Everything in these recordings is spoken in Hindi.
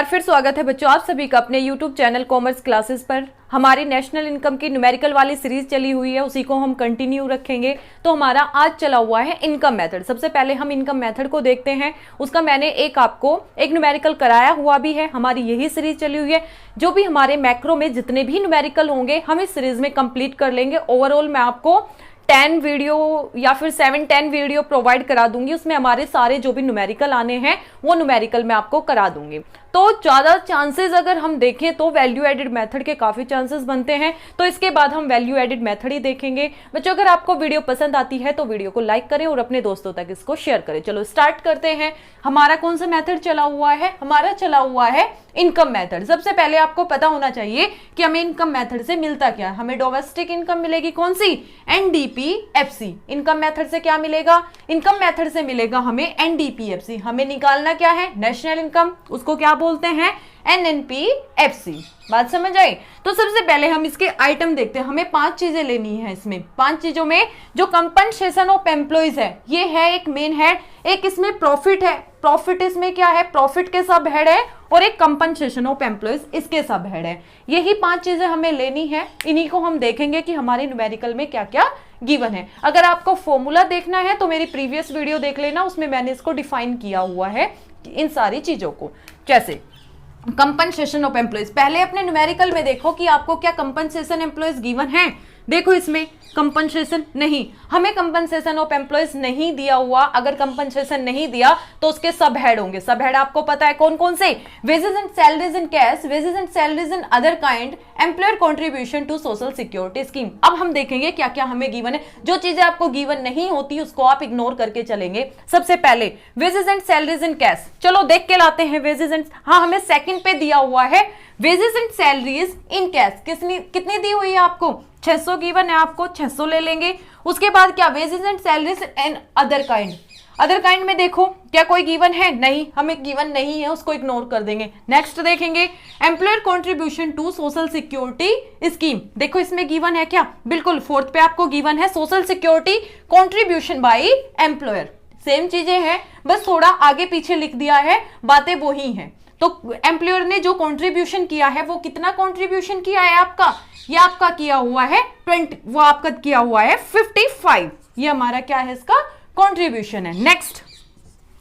बार फिर स्वागत है बच्चों आप सभी का अपने YouTube चैनल कॉमर्स क्लासेस पर। हमारी नेशनल इनकम की न्यूमेरिकल वाली सीरीज चली हुई है, उसी को हम कंटिन्यू रखेंगे। तो हमारा आज चला हुआ है इनकम मेथड। सबसे पहले हम इनकम मेथड को देखते हैं। उसका मैंने आपको एक न्यूमेरिकल कराया हुआ भी है। हमारी यही सीरीज चली हुई है। जो भी हमारे मैक्रो में जितने भी न्यूमेरिकल होंगे हम इस सीरीज में कंप्लीट कर लेंगे। ओवरऑल मैं आपको 10 वीडियो या फिर 7-10 वीडियो प्रोवाइड करा दूंगी। उसमें हमारे सारे जो भी न्यूमेरिकल आने हैं वो न्यूमेरिकल मैं आपको करा दूंगी। तो ज्यादा चांसेस अगर हम देखें तो वैल्यू एडिड मेथड के काफी चांसेस बनते हैं। तो इसके बाद हम वैल्यू एडिड मेथड ही देखेंगे। बच्चों अगर आपको वीडियो पसंद आती है तो वीडियो को लाइक करें और अपने दोस्तों तक इसको शेयर करें। चलो स्टार्ट करते हैं। हमारा कौन सा मेथड चला हुआ है? हमारा चला हुआ है इनकम मेथड। सबसे पहले आपको पता होना चाहिए कि हमें इनकम मेथड से मिलता क्या है। हमें डोमेस्टिक इनकम मिलेगी, कौन सी? एनडीपीएफसी। इनकम मेथड से क्या मिलेगा? इनकम मेथड से मिलेगा हमें एनडीपीएफसी। हमें निकालना क्या है? National income. उसको क्या बोलते हैं? एनएनपीएफसी। बात समझ आई? तो सबसे पहले हम इसके आइटम देखते हैं। हमें 5 चीजें लेनी है। इसमें 5 चीजों में जो कंपनसेशन ऑफ एम्प्लॉइज है ये है एक मेन हेड, एक इसमें प्रॉफिट है। प्रॉफिट इसमें क्या है? प्रॉफिट के सब हेड है, और एक कंपनसेशन ऑफ एम्प्लॉइज इसके सब हेड है। यही 5 चीजें हमें लेनी है। इन्हीं को हम देखेंगे कि हमारे न्यूमेरिकल में क्या क्या गिवन है। अगर आपको फॉर्मूला देखना है तो मेरी प्रीवियस वीडियो देख लेना, उसमें मैंने इसको डिफाइन किया हुआ है इन सारी चीजों को। जैसे कंपनसेशन ऑफ एम्प्लॉइज, पहले अपने न्यूमेरिकल में देखो कि आपको क्या कंपनसेशन एम्प्लॉइज गिवन है। देखो इसमें कंपनसेशन नहीं, हमें कंपनसेशन ऑफ एम्प्लॉइज नहीं दिया हुआ। अगर कंपनसेशन नहीं दिया तो उसके सब हेड होंगे। सब हेड आपको पता है कौन कौन से? Wages and salaries in cash, wages and salaries in other kind, employer contribution to social security scheme. अब हम देखेंगे क्या क्या हमें गिवन है। जो चीजें आपको गिवन नहीं होती उसको आप इग्नोर करके चलेंगे। सबसे पहले wages and salaries in cash, चलो देख के लाते हैं। वेजेस एंड, हाँ हमें सेकंड पे दिया हुआ है wages and salaries in cash. कितनी दी हुई है आपको? 600 गिवन है आपको, 600 ले लेंगे। उसके बाद क्या? Wages and salaries and other kind. Other kind में देखो क्या कोई गिवन है? नहीं, हमें गिवन नहीं है, उसको इग्नोर कर देंगे। नेक्स्ट देखेंगे employer contribution to social security scheme. देखो इसमें गिवन है क्या? बिल्कुल, 4th पे आपको गिवन है social security contribution by employer. Same चीजें हैं, बस थोड़ा आगे पीछे लिख दिया है, बातें वो ही हैं। तो एम्प्लॉयर ने जो कंट्रीब्यूशन किया है वो कितना कंट्रीब्यूशन किया है आपका? ये आपका किया हुआ है 20, वो आपका किया हुआ है 55। ये हमारा क्या है? इसका कंट्रीब्यूशन है। नेक्स्ट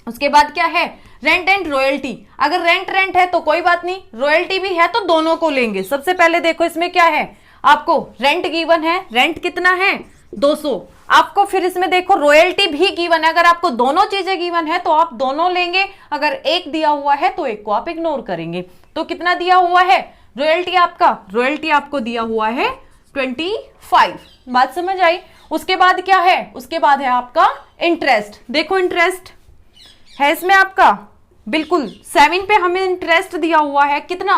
उसके बाद क्या है? Rent and royalty. अगर रेंट है तो कोई बात नहीं, रॉयल्टी भी है तो दोनों को लेंगे। सबसे पहले देखो इसमें क्या है आपको? रेंट गिवन है। रेंट कितना है? 200 आपको। फिर इसमें देखो रॉयल्टी भी गिवन है। अगर आपको दोनों चीजें गिवन है तो आप दोनों लेंगे। अगर एक दिया हुआ है तो एक को आप इग्नोर करेंगे। तो कितना दिया हुआ है रॉयल्टी आपका? रॉयल्टी आपको दिया हुआ है 25। बात समझ आई? उसके बाद क्या है? उसके बाद है आपका इंटरेस्ट। देखो इंटरेस्ट है इसमें आपका, बिल्कुल 7 पे हमें इंटरेस्ट दिया हुआ है। कितना?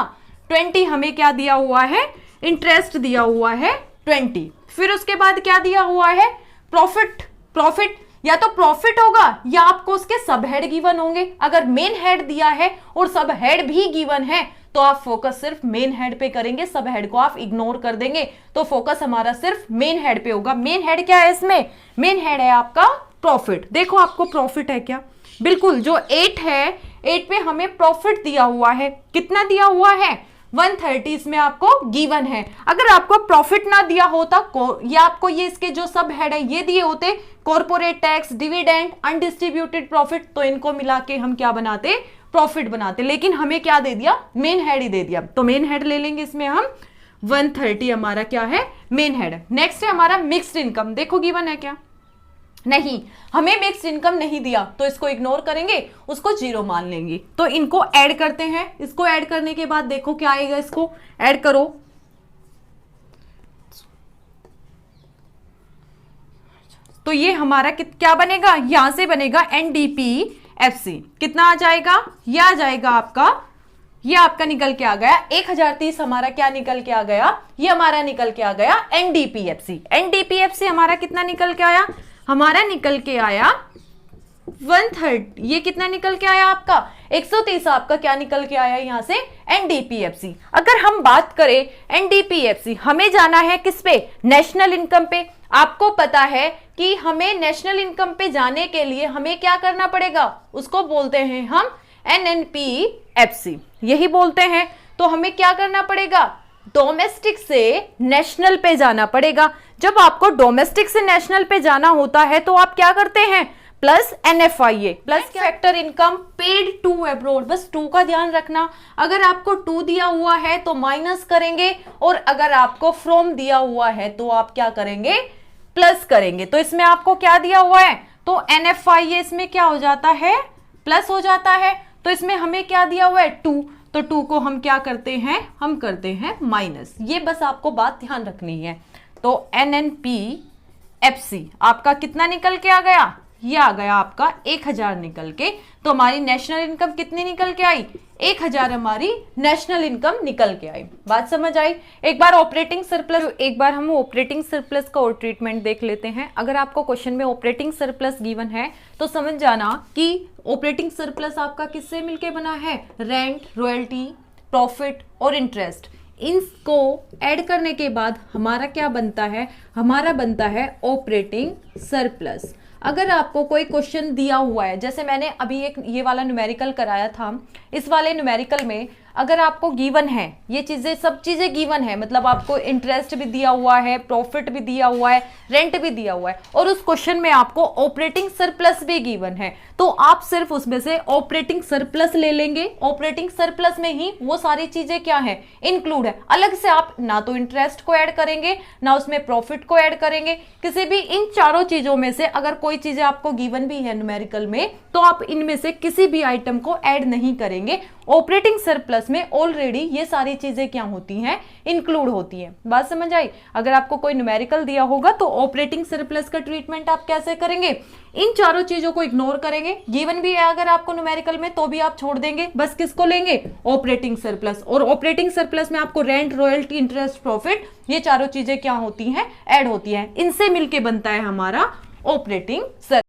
20। हमें क्या दिया हुआ है? इंटरेस्ट दिया हुआ है 20। फिर उसके बाद क्या दिया हुआ है? प्रॉफिट। प्रॉफिट या तो प्रॉफिट होगा या आपको उसके सब हेड गिवन होंगे। अगर मेन हेड दिया है और सब हेड भी गिवन है तो आप फोकस सिर्फ मेन हेड पे करेंगे, सब हेड को आप इग्नोर कर देंगे। तो फोकस हमारा सिर्फ मेन हेड पे होगा। मेन हेड क्या है इसमें? मेन हेड है आपका प्रॉफिट। देखो आपको प्रॉफिट है क्या? बिल्कुल, जो 8 है 8 पे हमें प्रॉफिट दिया हुआ है। कितना दिया हुआ है? 130 इसमें आपको गिवन है। अगर आपको प्रॉफिट ना दिया होता या आपको ये इसके जो सब हेड है ये दिए होते, corporate tax, dividend, undistributed profit, तो इनको मिला के हम क्या बनाते? प्रॉफिट बनाते। लेकिन हमें क्या दे दिया? मेन हेड ही दे दिया। तो मेन हेड ले लेंगे इसमें हम। 130 हमारा क्या है? Main head. नेक्स्ट है हमारा मिक्स्ड इनकम। देखो गिवन है क्या? नहीं, हमें मिक्स्ड इनकम नहीं दिया तो इसको इग्नोर करेंगे, उसको 0 मान लेंगे। तो इनको ऐड करते हैं। इसको ऐड करने के बाद देखो क्या आएगा, इसको ऐड करो। तो ये हमारा क्या बनेगा? यहां से बनेगा एनडीपीएफसी। कितना आ जाएगा? ये आ जाएगा आपका, ये आपका निकल के आ गया 1030। हमारा क्या निकल के आ गया? ये हमारा निकल के आ गया एनडीपीएफसी। एनडीपीएफसी हमारा कितना निकल के आया? हमारा निकल के आया 130। ये कितना निकल के आया आपका? 130 आपका क्या निकल के आया यहां से? एनडीपीएफसी। अगर हम बात करें एनडीपीएफसी, हमें जाना है किस पे? नेशनल इनकम पे। आपको पता है कि हमें नेशनल इनकम पे जाने के लिए हमें क्या करना पड़ेगा? उसको बोलते हैं हम NNPFC, यही बोलते हैं। तो हमें क्या करना पड़ेगा, डोमेस्टिक से नेशनल पे जाना पड़ेगा। जब आपको डोमेस्टिक से नेशनल पे जाना होता है तो आप क्या करते हैं, plus NFIA, plus factor income paid to abroad. बस टू का ध्यान रखना, अगर आपको टू दिया हुआ है तो माइनस करेंगे, और अगर आपको फ्रॉम दिया हुआ है तो आप क्या करेंगे, प्लस करेंगे। तो इसमें आपको क्या दिया हुआ है, तो NFIA इसमें क्या हो जाता है, प्लस हो जाता है। तो इसमें हमें क्या दिया हुआ है, टू, तो टू को हम क्या करते हैं, हम करते हैं माइनस। ये बस आपको बात ध्यान रखनी है। तो NNPFC आपका कितना निकल के आ गया, ये आ गया आपका 1000 निकल के। तो हमारी नेशनल इनकम कितनी निकल के आई, 1000 हमारी नेशनल इनकम निकल के आई। बात समझ आई। एक बार ऑपरेटिंग सरप्लस, एक बार हम ऑपरेटिंग सरप्लस का और ट्रीटमेंट देख लेते हैं। अगर आपको क्वेश्चन में ऑपरेटिंग सरप्लस गिवन है तो समझ जाना कि ऑपरेटिंग सरप्लस आपका किससे मिलके बना है, रेंट, रॉयल्टी, प्रॉफिट और इंटरेस्ट। इनको ऐड करने के बाद हमारा क्या बनता है, हमारा बनता है ऑपरेटिंग सरप्लस। अगर आपको कोई क्वेश्चन दिया हुआ है, जैसे मैंने अभी एक ये वाला न्यूमेरिकल कराया था, इस वाले न्यूमेरिकल में अगर आपको गिवन है, ये चीजें सब चीजें गिवन है, मतलब आपको इंटरेस्ट भी दिया हुआ है, प्रॉफिट भी दिया हुआ है, रेंट भी दिया हुआ है, और उस क्वेश्चन में आपको ऑपरेटिंग सरप्लस भी गिवन है, तो आप सिर्फ उसमें से ऑपरेटिंग सरप्लस ले लेंगे। ऑपरेटिंग सरप्लस में ही वो सारी चीजें क्या है, इंक्लूड है। अलग से आप ना तो इंटरेस्ट को ऐड करेंगे, ना उसमें प्रॉफिट को ऐड करेंगे। किसी भी इन चारों चीजों में से अगर कोई चीजें आपको गिवन भी है न्यूमेरिकल में, तो आप इनमें से किसी भी आइटम को ऐड नहीं करेंगे। ऑपरेटिंग सरप्लस में ऑलरेडी ये सारी चीजें क्या होती हैं, इंक्लूड होती हैं। बात समझ आई। अगर आपको कोई न्यूमेरिकल दिया होगा तो ऑपरेटिंग सरप्लस का ट्रीटमेंट आप कैसे करेंगे, इन चारों चीजों को इग्नोर करेंगे। गिवन भी है अगर आपको न्यूमेरिकल में तो भी आप छोड़ देंगे, बस किसको लेंगे, ऑपरेटिंग सरप्लस। और ऑपरेटिंग सरप्लस में आपको रेंट, रॉयल्टी, इंटरेस्ट, प्रॉफिट, ये चारों चीजें क्या होती हैं, ऐड होती हैं। इनसे मिलके बनता है हमारा ऑपरेटिंग सरप्लस।